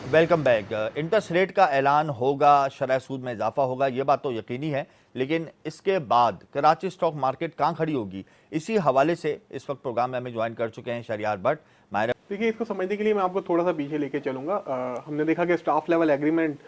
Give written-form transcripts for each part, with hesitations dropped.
Welcome back. Interest rate का ऐलान होगा, शरह सूद में इजाफा होगा, ये बात तो यकीनी है, लेकिन इसके बाद कराची स्टॉक मार्केट कहाँ खड़ी होगी, इसी हवाले से इस वक्त प्रोग्राम में हमें ज्वाइन कर चुके हैं शहरियार भट्ट। माहिर देखिए, इसको समझने के लिए मैं आपको थोड़ा सा पीछे लेके चलूंगा। हमने देखा कि स्टाफ लेवल एग्रीमेंट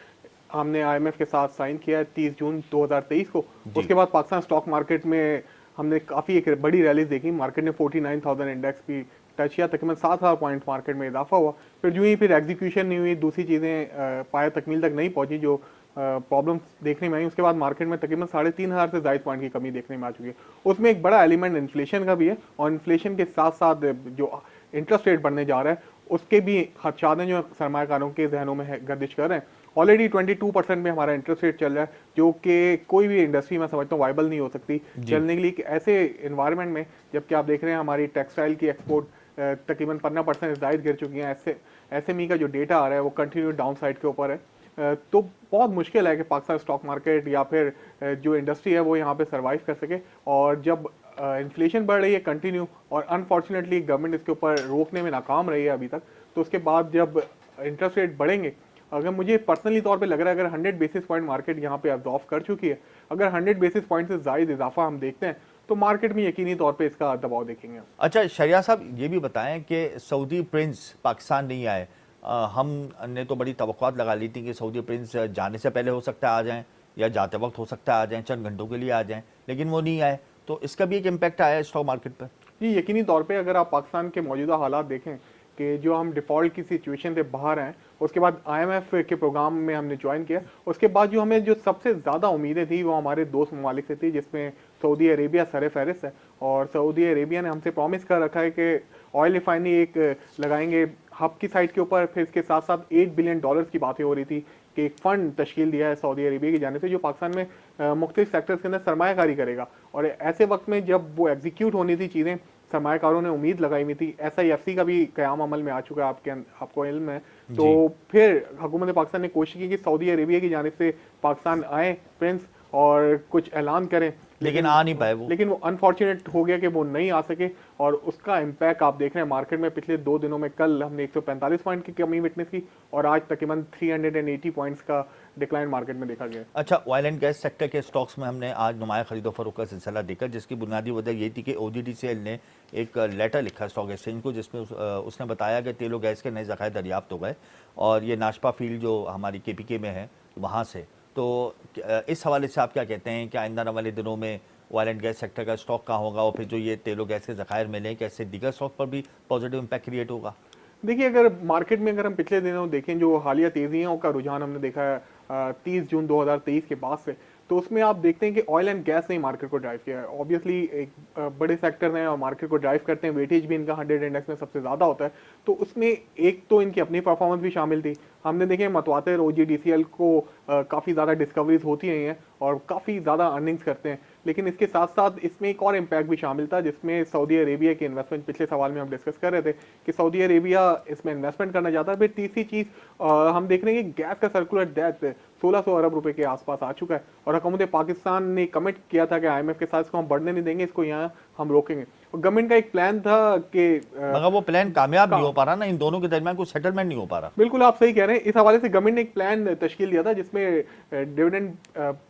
हमने आईएमएफ के साथ साइन किया है 30 जून 2023 को। जी उसके बाद पाकिस्तान स्टॉक मार्केट में हमने काफ़ी एक बड़ी रैली देखी। मार्केट ने 49,000 इंडेक्स भी टच किया, तकरीबन 7,000 पॉइंट मार्केट में इजाफा हुआ। फिर जो ही फिर एग्जीक्यूशन नहीं हुई, दूसरी चीज़ें पाया तकमील तक नहीं पहुंची, जो प्रॉब्लम्स देखने में आई, उसके बाद मार्केट में तकरीबन 3,500 से ज़ायद पॉइंट की कमी देखने में आ चुकी है। उसमें एक बड़ा एलिमेंट इन्फ्लेशन का भी है, और इन्फ्लेशन के साथ साथ जो इंटरेस्ट रेट बढ़ने जा रहा है उसके भी खदशात हैं जो सरमायाकारों के जहनों में गर्दिश कर रहे हैं। ऑलरेडी 22% में हमारा इंटरेस्ट रेट चल रहा है, जो कि कोई भी इंडस्ट्री मैं समझता हूँ वाइबल नहीं हो सकती चलने के लिए ऐसे इन्वायरमेंट में, जबकि आप देख रहे हैं हमारी टेक्सटाइल की एक्सपोर्ट तकरीबन 15% ज़ायद गिर चुकी हैं। SME का जो डेटा आ रहा है वो कंटिन्यू डाउन साइड के ऊपर है। तो बहुत मुश्किल है कि पाकिस्तान स्टॉक मार्केट या फिर जो इंडस्ट्री है वो यहाँ पे सर्वाइव कर सके। और जब इन्फ्लेशन बढ़ रही है कंटिन्यू, और अनफॉर्चुनेटली गवर्नमेंट इसके ऊपर रोकने में नाकाम रही है अभी तक, तो उसके बाद जब इंटरेस्ट रेट बढ़ेंगे, अगर मुझे पर्सनली तौर पे लग रहा है अगर 100 बेसिस पॉइंट मार्केट यहाँ पे अब्जॉर्व कर चुकी है, अगर 100 बेसिस पॉइंट से ज़ायद इजाफा हम देखते हैं तो मार्केट में यकीनी तौर पे इसका दबाव देखेंगे। अच्छा शरिया साहब, ये भी बताएं कि सऊदी प्रिंस पाकिस्तान नहीं आए। हमने तो बड़ी तवक्कुआत लगा ली थी कि सऊदी प्रिंस जाने से पहले हो सकता है आ जाएं, या जाते वक्त हो सकता है आ जाएं, चंद घंटों के लिए आ जाएं, लेकिन वो नहीं आए, तो इसका भी एक इम्पैक्ट आया स्टॉक मार्केट पर। जी, यकीनी तौर पे अगर आप पाकिस्तान के मौजूदा हालात देखें कि जो हम डिफ़ॉल्ट की सिचुएशन से बाहर हैं, उसके बाद आईएमएफ के प्रोग्राम में हमने ज्वाइन किया, उसके बाद जो हमें जो सबसे ज़्यादा उम्मीदें थी वो हमारे दोस्त ममालिक से थी, जिसमें सऊदी अरेबिया सर फहरिस्त है। और सऊदी अरेबिया ने हमसे प्रॉमिस कर रखा है कि ऑयल रिफाइनरी एक लगाएंगे हब की साइड के ऊपर। फिर इसके साथ साथ $8 बिलियन की बातें हो रही थी कि एक फ़ंड तश्कील दिया है सऊदी अरेबिया की जाने से, जो पाकिस्तान में मुख्तलिफ सेक्टर्स के अंदर सरमायाकारी करेगा। और ऐसे वक्त में जब वो एग्जीक्यूट होनी थी चीज़ें, सरमायाकारों ने उम्मीद लगाई हुई थी, SIFC का भी क़याम अमल में आ चुका है, आपको इल्म है। तो फिर हुकूमत पाकिस्तान ने कोशिश की कि सऊदी अरेबिया की जानिब से पाकिस्तान आए प्रिंस और कुछ ऐलान करें, लेकिन आ नहीं पाए वो। लेकिन वो अनफॉर्चुनेट हो गया कि वो नहीं आ सके। और उसका इम्पैक्ट आप देख रहे हैं मार्केट में। पिछले 2 दिनों में कल हमने 145 पॉइंट की कमी विटनेस की, और आज तकरीबन 380 पॉइंट्स का डिक्लाइन मार्केट में देखा गया। अच्छा, ऑयल एंड गैस सेक्टर के स्टॉक्स में हमने आज नुमाया खरीदो फरोख्त का सिलसिला देखा, जिसकी बुनियादी वजह ये थी कि OGDCL ने एक लेटर लिखा स्टॉक एक्सचेंज को, जिसमें उसने बताया कि तेल और गैस के नए ज़खायर दरियाफ्त हो गए, और ये नाशपा फील्ड जो हमारी KPK में है वहाँ से। तो इस हवाले से आप क्या कहते हैं कि आइंदा आने वाले दिनों में ऑयल एंड गैस सेक्टर का स्टॉक कहाँ होगा, और फिर जो ये तेल और गैस के ज़खायर मिले हैं, कैसे दीगर स्टॉक पर भी पॉजिटिव इम्पैक्ट क्रिएट होगा? देखिए, अगर मार्केट में अगर हम पिछले दिनों देखें, जो हालिया तेजियों का रुझान हमने देखा है 30 जून 2023 के बाद से, तो उसमें आप देखते हैं कि ऑयल एंड गैस ने मार्केट को ड्राइव किया है। ऑब्वियसली एक बड़े सेक्टर हैं और मार्केट को ड्राइव करते हैं, वेटेज भी इनका 100 इंडेक्स में सबसे ज़्यादा होता है। तो उसमें एक तो इनकी अपनी परफॉर्मेंस भी शामिल थी। हमने देखे मतवातिर OGDCL को काफ़ी ज़्यादा डिस्कवरीज होती रही हैं और काफ़ी ज़्यादा अर्निंग्स करते हैं, लेकिन इसके साथ साथ इसमें एक और इम्पैक्ट भी शामिल था, जिसमें सऊदी अरेबिया की इन्वेस्टमेंट, पिछले सवाल में हम डिस्कस कर रहे थे कि सऊदी अरेबिया इसमें इन्वेस्टमेंट करना चाहता है। फिर तीसरी चीज़ हम देख रहे हैं कि गैस का सर्कुलर डेप्थ 1600 अरब रुपए के आसपास आ चुका है, और हुकूमत पाकिस्तान ने कमिट किया था कि IMF के साथ इसको हम बढ़ने नहीं देंगे, इसको यहाँ हम रोकेंगे। और गवर्नमेंट का एक प्लान था कि मगर वो प्लान कामयाब नहीं हो पा रहा ना, इन दोनों के दरमियान कुछ सेटलमेंट नहीं हो पा रहा। बिल्कुल आप सही कह रहे हैं। इस हवाले से गवर्नमेंट ने एक प्लान तश्कील दिया था, जिसमें डिविडेंड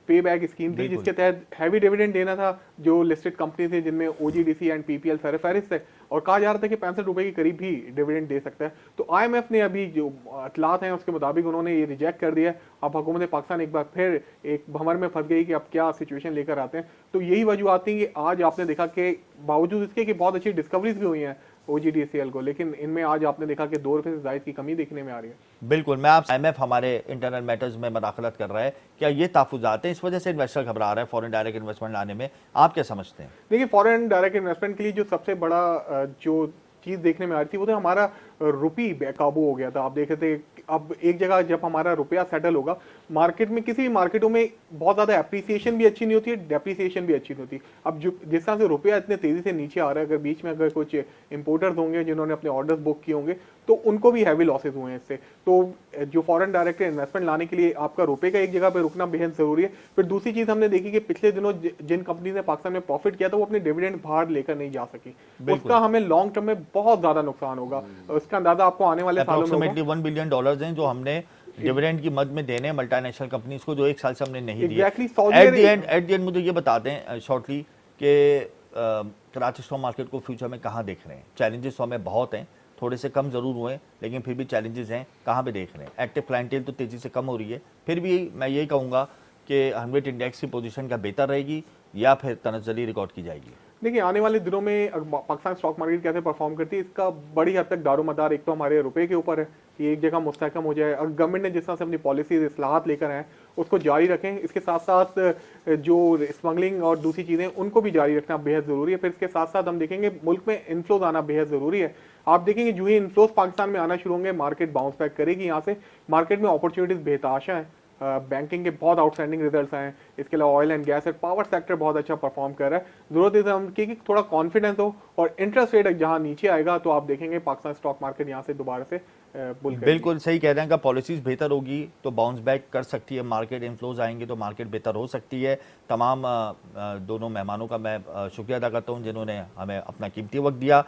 पे बैक स्कीम थी, जिसके तहत हैवी डिविडेंड देना था जो लिस्टेड कंपनी थे, जिनमें OGDC एंड PPL सरफहरिस्त है, और कहा जा रहा था कि 65 रुपए के करीब भी डिविडेंड दे सकता है। तो IMF ने अभी जो इतलात हैं उसके मुताबिक उन्होंने ये रिजेक्ट कर दिया है। अब हुकूमत पाकिस्तान एक बार फिर एक भंवर में फंस गई कि अब क्या सिचुएशन लेकर आते हैं। तो यही वजूहत थी कि आज आपने देखा कि बावजूद इसके कि बहुत अच्छी डिस्कवरीज भी हुई हैं OGDCL को, लेकिन इनमें आज आपने देखा कि 2 रुपये से ज़ायद की कमी देखने में आ रही है। बिल्कुल, मैं आप IMF हमारे इंटरनल मैटर्स में मदाखलत कर रहा है, क्या ये तहफ़्फ़ुज़ात हैं, इस वजह से इन्वेस्टर घबरा रहा है फॉरेन डायरेक्ट इन्वेस्टमेंट लाने में? आप क्या समझते हैं? देखिए, फॉरेन डायरेक्ट इन्वेस्टमेंट के लिए जो सबसे बड़ा जो चीज़ देखने में आ रही थी वो तो हमारा रुपी बेकाबू हो गया था। आप देख रहे थे अब एक जगह जब हमारा रुपया सेटल होगा, मार्केट में किसी भी मार्केटों में बहुत ज़्यादा एप्रिसिएशन भी अच्छी नहीं होती है, डेप्रिसिएशन भी अच्छी नहीं होती। अब जो जिस तरह से रुपया इतने तेज़ी से नीचे आ रहा है, अगर बीच में अगर कुछ इंपोर्टर्स होंगे जिन्होंने अपने ऑर्डर्स बुक किए होंगे, तो उनको भी हैवी लॉसेज हुए हैं इससे। तो जो फॉरेन डायरेक्ट इन्वेस्टमेंट लाने के लिए आपका रुपये का एक जगह पर रुकना बेहद ज़रूरी है। फिर दूसरी चीज़ हमने देखी कि पिछले दिनों जिन कंपनी ने पाकिस्तान में प्रॉफिट किया था, वो अपने डिविडेंड बाहर लेकर नहीं जा सकी। उसका हमें लॉन्ग टर्म में बहुत ज़्यादा नुकसान होगा। उसका अंदाजा आपको आने वाले सालों में होगा। अप्रोक्सीमेटली $1 बिलियन हैं जो हमने डिविडेंड की मद में देने मल्टीनेशनल कंपनीज को, जो एक साल से हमने नहीं दिए। एट द एंड मुझे ये बता दें शॉर्टली कि कराची स्टॉक मार्केट को फ्यूचर में कहाँ देख रहे हैं? चैलेंजेस हमें बहुत हैं, थोड़े से कम ज़रूर हुए लेकिन फिर भी चैलेंजेस हैं, कहाँ पे देख रहे हैं? एक्टिव क्लाइंटेल तो तेज़ी से कम हो रही है, फिर भी मैं यही कहूँगा कि 100 इंडेक्स की पोजीशन का बेहतर रहेगी या फिर तनज़्ज़ुली रिकॉर्ड की जाएगी? देखिए आने वाले दिनों में पाकिस्तान स्टॉक मार्केट कैसे परफॉर्म करती है, इसका बड़ी हद तक दारोमदार एक तो हमारे रुपए के ऊपर है कि एक जगह मुस्तहकम हो जाए, और गवर्नमेंट ने जिस तरह से अपनी पॉलिसीज इस्लाहात लेकर आए उसको जारी रखें। इसके साथ साथ जो स्मगलिंग और दूसरी चीज़ें उनको भी जारी रखना बेहद ज़रूरी है। फिर इसके साथ साथ हम देखेंगे मुल्क में इन्फ्लोज आना बेहद ज़रूरी है। आप देखेंगे जो ही इन्फ्लोज पाकिस्तान में आना शुरू होंगे, मार्केट बाउंस बैक करेगी। यहाँ से मार्केट में अपॉर्चुनिटीज़ बेताशा हैं, बैंकिंग के बहुत आउटस्टैंडिंग रिजल्ट्स आए हैं, इसके अलावा ऑयल एंड गैस और पावर सेक्टर बहुत अच्छा परफॉर्म कर रहा है। जरूरत है हम कि थोड़ा कॉन्फिडेंस हो, और इंटरेस्ट रेट जहां नीचे आएगा तो आप देखेंगे पाकिस्तान स्टॉक मार्केट यहां से दोबारा से बुल करेगी। बिल्कुल सही कह रहे हैं कि पॉलिसीज बेहतर होगी तो बाउंस बैक कर सकती है मार्केट, इन्फ्लोज आएंगे तो मार्केट बेहतर हो सकती है। तमाम दोनों मेहमानों का मैं शुक्रिया अदा करता हूँ जिन्होंने हमें अपना कीमती वक्त दिया।